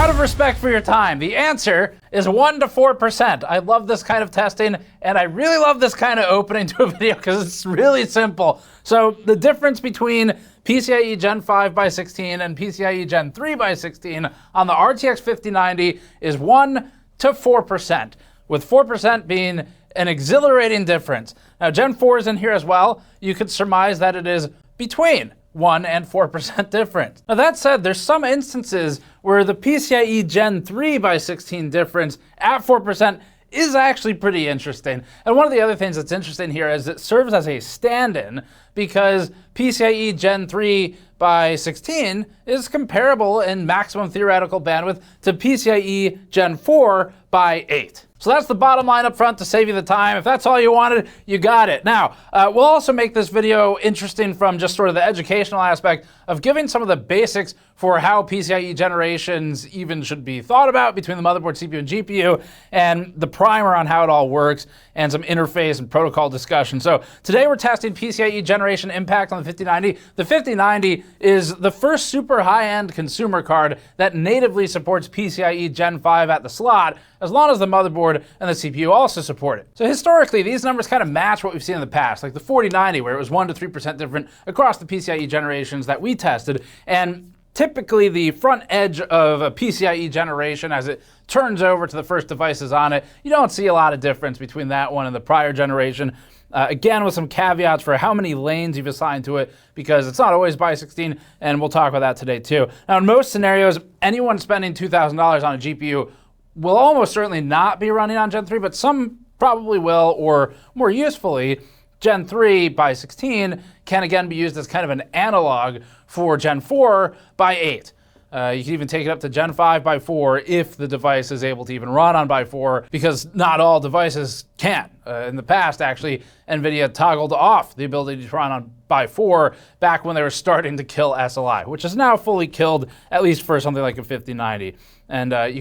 Out of respect for your time, the answer is 1 to 4%. I love this kind of testing, and I really love this kind of opening to a video because it's really simple. So the difference between PCIe Gen 5 by 16 and PCIe Gen 3 by 16 on the RTX 5090 is 1 to 4%, with 4% being an exhilarating difference. Now, Gen 4 is in here as well. You could surmise that it is between 1 and 4% difference. Now that said, there's some instances where the PCIe Gen 3 by 16 difference at 4% is actually pretty interesting. And one of the other things that's interesting here is it serves as a stand-in because PCIe Gen 3 by 16 is comparable in maximum theoretical bandwidth to PCIe Gen 4 by 8. So that's the bottom line up front to save you the time. If that's all you wanted, you got it. Now, we'll also make this video interesting from just sort of the educational aspect of giving some of the basics for how PCIe generations even should be thought about between the motherboard, CPU, and GPU, and the primer on how it all works, and some interface and protocol discussion. So today we're testing PCIe generation impact on the 5090. The 5090 is the first super high-end consumer card that natively supports PCIe Gen 5 at the slot, as long as the motherboard and the CPU also support it. So historically, these numbers kind of match what we've seen in the past, like the 4090, where it was 1 to 3% different across the PCIe generations that we tested. And typically the front edge of a PCIe generation, as it turns over to the first devices on it, you don't see a lot of difference between that one and the prior generation. Again, with some caveats for how many lanes you've assigned to it, because it's not always by 16, and we'll talk about that today too. Now, in most scenarios, anyone spending $2,000 on a GPU will almost certainly not be running on Gen 3, but some probably will, or more usefully, Gen 3 by 16 can again be used as kind of an analog for Gen 4 by 8. You can even take it up to Gen 5 by 4 if the device is able to even run on by 4, because not all devices can. In the past, actually, NVIDIA toggled off the ability to run on by 4 back when they were starting to kill SLI, which is now fully killed, at least for something like a 5090. And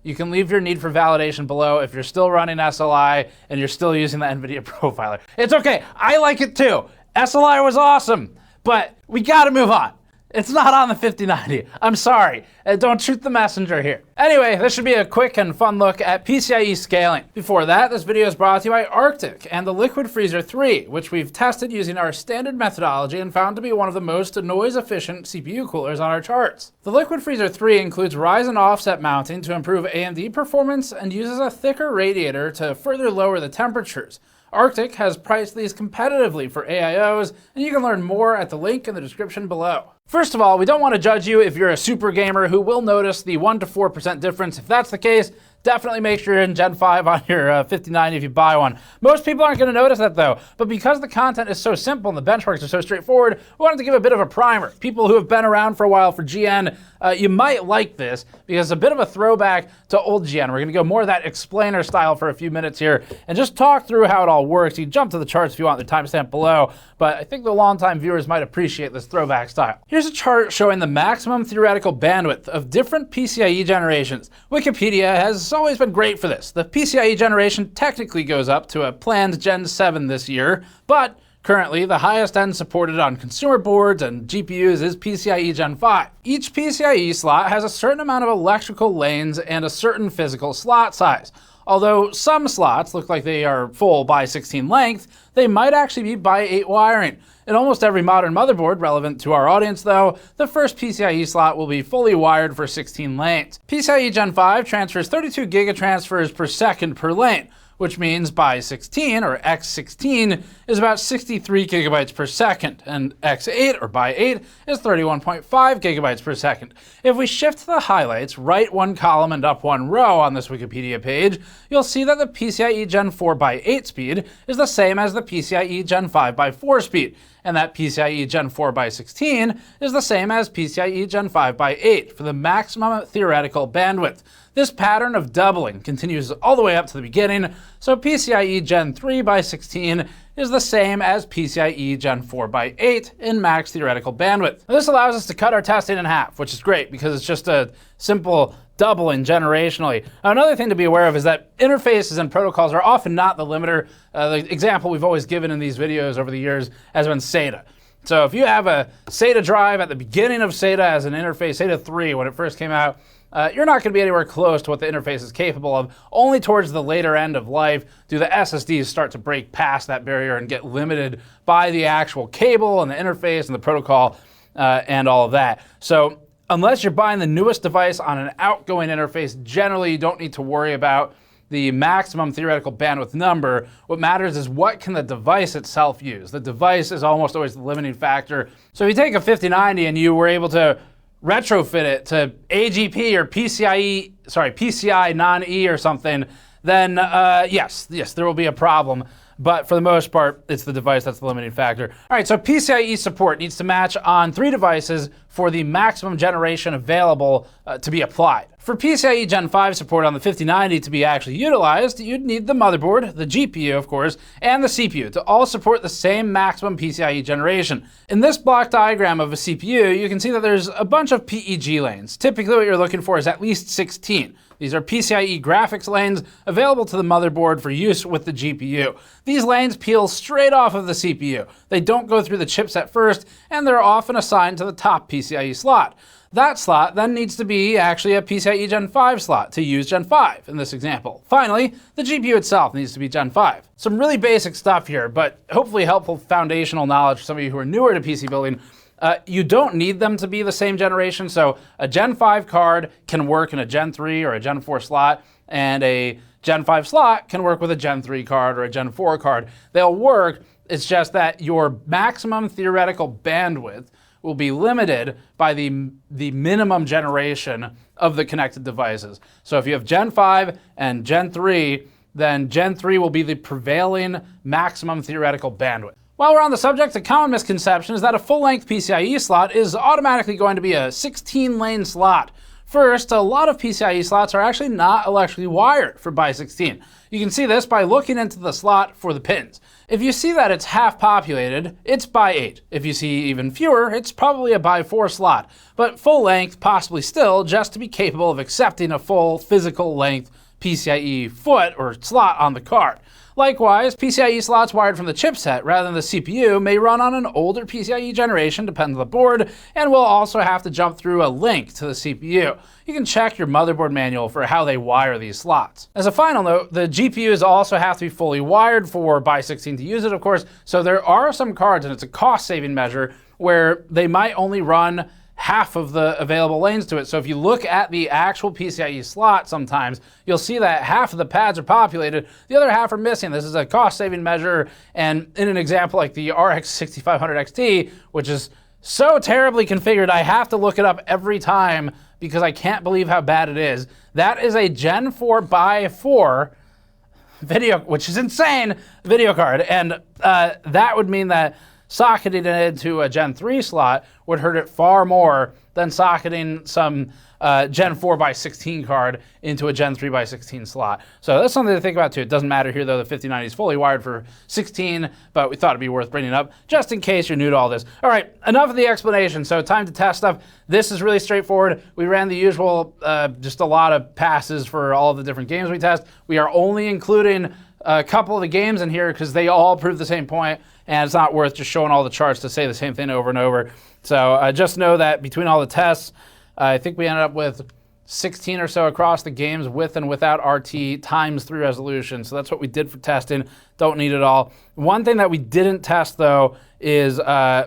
you can leave your need for validation below if you're still running SLI and you're still using the NVIDIA profiler. It's okay, I like it too. SLI was awesome, but we gotta move on. It's not on the 5090. I'm sorry. Don't shoot the messenger here. Anyway, this should be a quick and fun look at PCIe scaling. Before that, this video is brought to you by Arctic and the Liquid Freezer 3, which we've tested using our standard methodology and found to be one of the most noise-efficient CPU coolers on our charts. The Liquid Freezer 3 includes Ryzen offset mounting to improve AMD performance and uses a thicker radiator to further lower the temperatures. Arctic has priced these competitively for AIOs, and you can learn more at the link in the description below. First of all, we don't want to judge you if you're a super gamer who will notice the 1 to 4% difference. If that's the case, definitely make sure you're in Gen 5 on your 5090 if you buy one. Most people aren't going to notice that though, but because the content is so simple and the benchmarks are so straightforward, we wanted to give a bit of a primer. People who have been around for a while for GN, you might like this because it's a bit of a throwback to old GN. We're going to go more of that explainer style for a few minutes here and just talk through how it all works. You can jump to the charts if you want, the timestamp below, but I think the longtime viewers might appreciate this throwback style. Here's a chart showing the maximum theoretical bandwidth of different PCIe generations. Wikipedia has always been great for this. The PCIe generation technically goes up to a planned Gen 7 this year, but currently the highest end supported on consumer boards and GPUs is PCIe Gen 5. Each PCIe slot has a certain amount of electrical lanes and a certain physical slot size. Although some slots look like they are full by 16 length, they might actually be by 8 wiring. In almost every modern motherboard relevant to our audience though, the first PCIe slot will be fully wired for 16 lanes. PCIe Gen 5 transfers 32 gigatransfers per second per lane, which means by 16 or x16 is about 63 gigabytes per second, and x8 or by 8 is 31.5 gigabytes per second. If we shift to the highlights, right one column and up one row on this Wikipedia page, you'll see that the PCIe Gen 4 by 8 speed is the same as the PCIe Gen 5 by 4 speed, and that PCIe Gen 4 by 16 is the same as PCIe Gen 5 by 8 for the maximum theoretical bandwidth. This pattern of doubling continues all the way up to the beginning, so PCIe Gen 3 by 16 is the same as PCIe Gen 4 by 8 in max theoretical bandwidth. Now, this allows us to cut our testing in half, which is great because it's just a simple doubling generationally. Now, another thing to be aware of is that interfaces and protocols are often not the limiter. The example we've always given in these videos over the years has been SATA. So if you have a SATA drive at the beginning of SATA as an interface, SATA 3 when it first came out, you're not going to be anywhere close to what the interface is capable of. Only towards the later end of life do the SSDs start to break past that barrier and get limited by the actual cable and the interface and the protocol and all of that. So unless you're buying the newest device on an outgoing interface, generally you don't need to worry about the maximum theoretical bandwidth number. What matters is what can the device itself use. The device is almost always the limiting factor. So if you take a 5090 and you were able to retrofit it to AGP or PCI non-E or something, then yes, there will be a problem. But for the most part, it's the device that's the limiting factor. All right, so PCIe support needs to match on 3 devices for the maximum generation available to be applied. For PCIe Gen 5 support on the 5090 to be actually utilized, you'd need the motherboard, the GPU, of course, and the CPU to all support the same maximum PCIe generation. In this block diagram of a CPU, you can see that there's a bunch of PEG lanes. Typically what you're looking for is at least 16. These are PCIe graphics lanes available to the motherboard for use with the GPU. These lanes peel straight off of the CPU. They don't go through the chipset first, and they're often assigned to the top PCIe slot. That slot then needs to be actually a PCIe Gen 5 slot to use Gen 5 in this example. Finally, the GPU itself needs to be Gen 5. Some really basic stuff here, but hopefully helpful foundational knowledge for some of you who are newer to PC building. You don't need them to be the same generation, so a Gen 5 card can work in a Gen 3 or a Gen 4 slot, and a Gen 5 slot can work with a Gen 3 card or a Gen 4 card. They'll work, it's just that your maximum theoretical bandwidth will be limited by the minimum generation of the connected devices. So if you have Gen 5 and Gen 3, then Gen 3 will be the prevailing maximum theoretical bandwidth. While we're on the subject, a common misconception is that a full-length PCIe slot is automatically going to be a 16-lane slot. First, a lot of PCIe slots are actually not electrically wired for by 16. You can see this by looking into the slot for the pins. If you see that it's half populated, it's by 8. If you see even fewer, it's probably a by 4 slot. But full length, possibly still, just to be capable of accepting a full physical length PCIe foot or slot on the card. Likewise, PCIe slots wired from the chipset rather than the CPU may run on an older PCIe generation, depending on the board, and will also have to jump through a link to the CPU. You can check your motherboard manual for how they wire these slots. As a final note, the GPUs also have to be fully wired for by 16 to use it, of course, so there are some cards, and it's a cost-saving measure, where they might only run half of the available lanes to it. So if you look at the actual PCIe slot sometimes, you'll see that half of the pads are populated, the other half are missing. This is a cost-saving measure, and in an example like the RX 6500 XT, which is so terribly configured, I have to look it up every time because I can't believe how bad it is. That is a Gen 4 by 4 video, which is insane, video card, and that would mean that socketing it into a Gen 3 slot would hurt it far more than socketing some Gen 4 by 16 card into a Gen 3 by 16 slot. So that's something to think about too. It doesn't matter here though, the 5090 is fully wired for 16, but we thought it'd be worth bringing up just in case you're new to all this. All right, enough of the explanation. So time to test stuff. This is really straightforward. We ran the usual, just a lot of passes for all of the different games we test. We are only including a couple of the games in here because they all prove the same point, and it's not worth just showing all the charts to say the same thing over and over. So just know that between all the tests, I think we ended up with 16 or so across the games with and without RT times 3 resolution. So that's what we did for testing. Don't need it all. One thing that we didn't test though is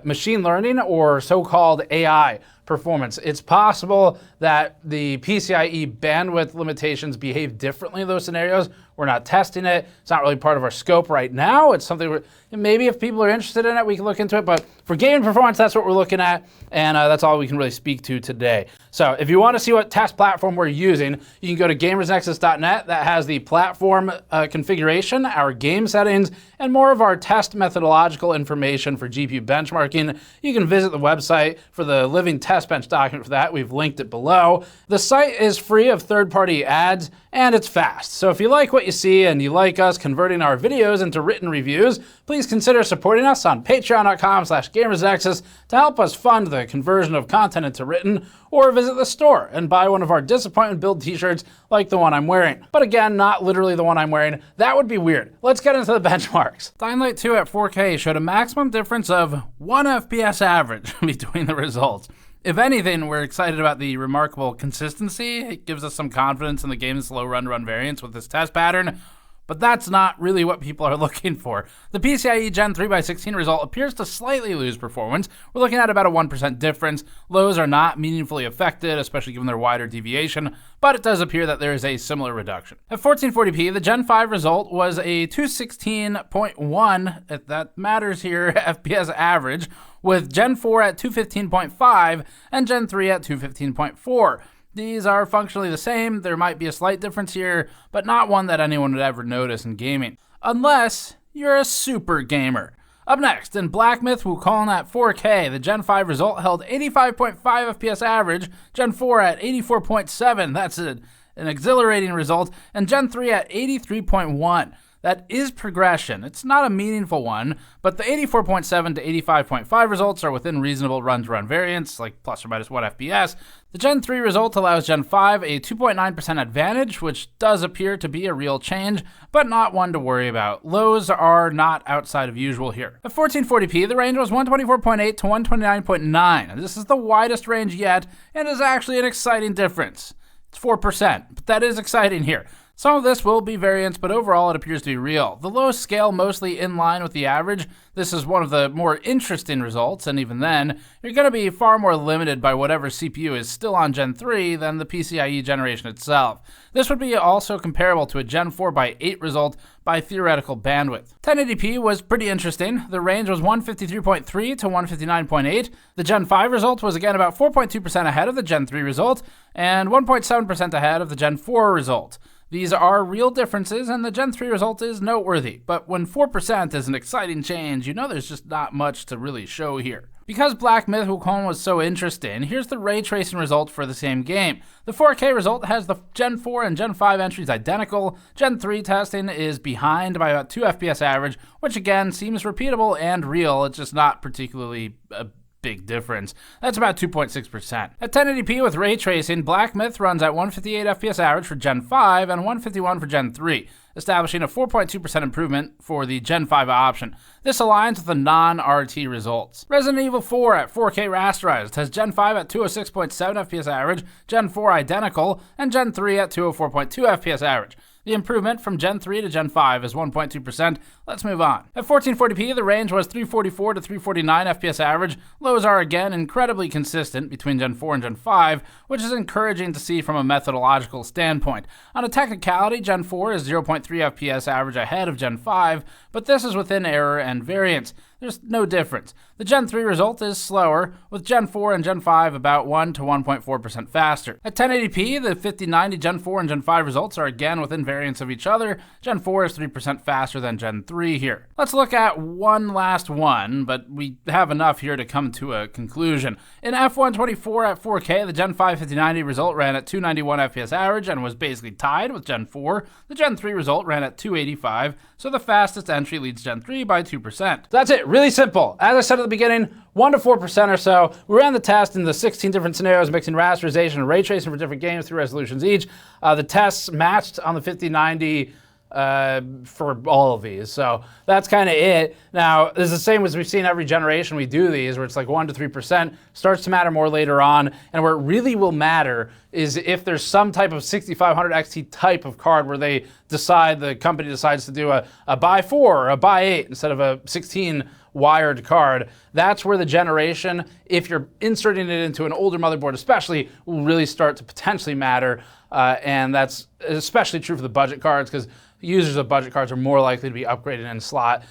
machine learning or so-called AI performance. It's possible that the PCIe bandwidth limitations behave differently in those scenarios. We're not testing it. It's not really part of our scope right now. It's something maybe if people are interested in it, we can look into it. But for gaming performance, that's what we're looking at. And that's all we can really speak to today. So if you want to see what test platform we're using, you can go to gamersnexus.net. That has the platform configuration, our game settings, and more of our test methodological information for GPU benchmarking. You can visit the website for the living test bench document for that. We've linked it below. The site is free of third-party ads, and it's fast. So if you like what you you see and you like us converting our videos into written reviews, please consider supporting us on patreon.com/gamersnexus to help us fund the conversion of content into written, or visit the store and buy one of our Disappointment Build t-shirts like the one I'm wearing. But again, not literally the one I'm wearing. That would be weird. Let's get into the benchmarks. Dying Light 2 at 4K showed a maximum difference of 1 FPS average between the results. If anything, we're excited about the remarkable consistency. It gives us some confidence in the game's low run-to-run variance with this test pattern, but that's not really what people are looking for. The PCIe Gen 3 x 16 result appears to slightly lose performance. We're looking at about a 1% difference. Lows are not meaningfully affected, especially given their wider deviation, but it does appear that there is a similar reduction. At 1440p, the Gen 5 result was a 216.1, if that matters here, FPS average, with Gen 4 at 215.5 and Gen 3 at 215.4. These are functionally the same. There might be a slight difference here, but not one that anyone would ever notice in gaming, unless you're a super gamer. Up next, in Black Myth Wukong at 4K, the Gen 5 result held 85.5 FPS average, Gen 4 at 84.7, that's an exhilarating result, and Gen 3 at 83.1. That is progression. It's not a meaningful one, but the 84.7 to 85.5 results are within reasonable run-to-run variance, like plus or minus 1 FPS. The Gen 3 result allows Gen 5 a 2.9% advantage, which does appear to be a real change, but not one to worry about. Lows are not outside of usual here. At 1440p, the range was 124.8 to 129.9. This is the widest range yet, and is actually an exciting difference. It's 4%, but that is exciting here. Some of this will be variance, but overall it appears to be real. The lows scale mostly in line with the average. This is one of the more interesting results, and even then, you're going to be far more limited by whatever CPU is still on Gen 3 than the PCIe generation itself. This would be also comparable to a Gen 4 x 8 result by theoretical bandwidth. 1080p was pretty interesting. The range was 153.3 to 159.8. The Gen 5 result was again about 4.2% ahead of the Gen 3 result, and 1.7% ahead of the Gen 4 result. These are real differences, and the Gen 3 result is noteworthy, but when 4% is an exciting change, you know there's just not much to really show here. Because Black Myth Wukong was so interesting, here's the ray tracing result for the same game. The 4K result has the Gen 4 and Gen 5 entries identical. Gen 3 testing is behind by about 2 FPS average, which again seems repeatable and real. It's just not particularly a big difference. That's about 2.6%. At 1080p with ray tracing, Black Myth runs at 158 FPS average for Gen 5 and 151 for Gen 3, establishing a 4.2% improvement for the Gen 5 option. This aligns with the non-RT results. Resident Evil 4 at 4K rasterized has Gen 5 at 206.7 FPS average, Gen 4 identical, and Gen 3 at 204.2 FPS average. The improvement from Gen 3 to Gen 5 is 1.2%. Let's move on. At 1440p, the range was 344 to 349 FPS average. Lows are again incredibly consistent between Gen 4 and Gen 5, which is encouraging to see from a methodological standpoint. On a technicality, Gen 4 is 0.3 FPS average ahead of Gen 5, but this is within error and variance. There's no difference. The Gen 3 result is slower, with Gen 4 and Gen 5 about 1 to 1.4% faster. At 1080p, the 5090 Gen 4 and Gen 5 results are again within variance of each other. Gen 4 is 3% faster than Gen 3 here. Let's look at one last one, but we have enough here to come to a conclusion. In F124 at 4K, the Gen 5 5090 result ran at 291 FPS average and was basically tied with Gen 4. The Gen 3 result ran at 285, so the fastest entry leads Gen 3 by 2%. That's it. Really simple. As I said at the beginning, 1 to 4% or so. We ran the test in the 16 different scenarios, mixing rasterization and ray tracing for different games, 3 resolutions each. The tests matched on the 5090 for all of these. So that's kind of it. Now, it's the same as we've seen every generation we do these, where it's like 1 to 3%, starts to matter more later on. And where it really will matter is if there's some type of 6500 XT type of card where they decide, the company decides to do a by 4 or a by 8 instead of a 16 wired card. That's where the generation, if you're inserting it into an older motherboard especially, will really start to potentially matter. And that's especially true for the budget cards, because users of budget cards are more likely to be upgraded in slot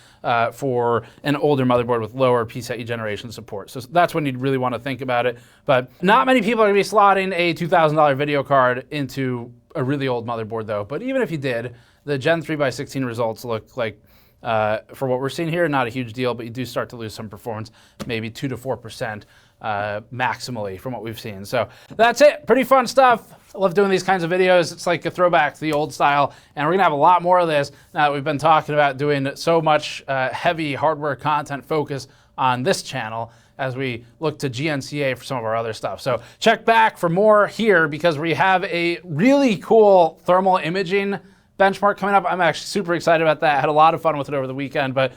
for an older motherboard with lower PCIe generation support. So that's when you'd really want to think about it. But not many people are going to be slotting a $2,000 video card into a really old motherboard though. But even if you did, the Gen 3 x 16 results look like, for what we're seeing here, not a huge deal, but you do start to lose some performance, maybe 2 to 4% maximally from what we've seen. So that's it. Pretty fun stuff. I love doing these kinds of videos. It's like a throwback to the old style, and we're gonna have a lot more of this now that we've been talking about doing so much heavy hardware content focus on this channel as we look to GNCA for some of our other stuff. So check back for more here because we have a really cool thermal imaging benchmark coming up. I'm actually super excited about that. I had a lot of fun with it over the weekend, but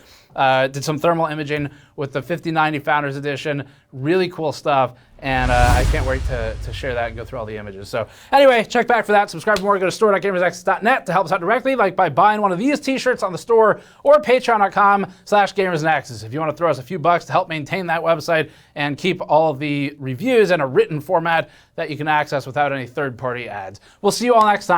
did some thermal imaging with the 5090 Founders Edition. Really cool stuff, and I can't wait to share that and go through all the images. So anyway, check back for that. Subscribe for more. Go to store.gamersnexus.net to help us out directly, like by buying one of these t-shirts on the store or patreon.com/gamersnexus if you want to throw us a few bucks to help maintain that website and keep all of the reviews in a written format that you can access without any third-party ads. We'll see you all next time.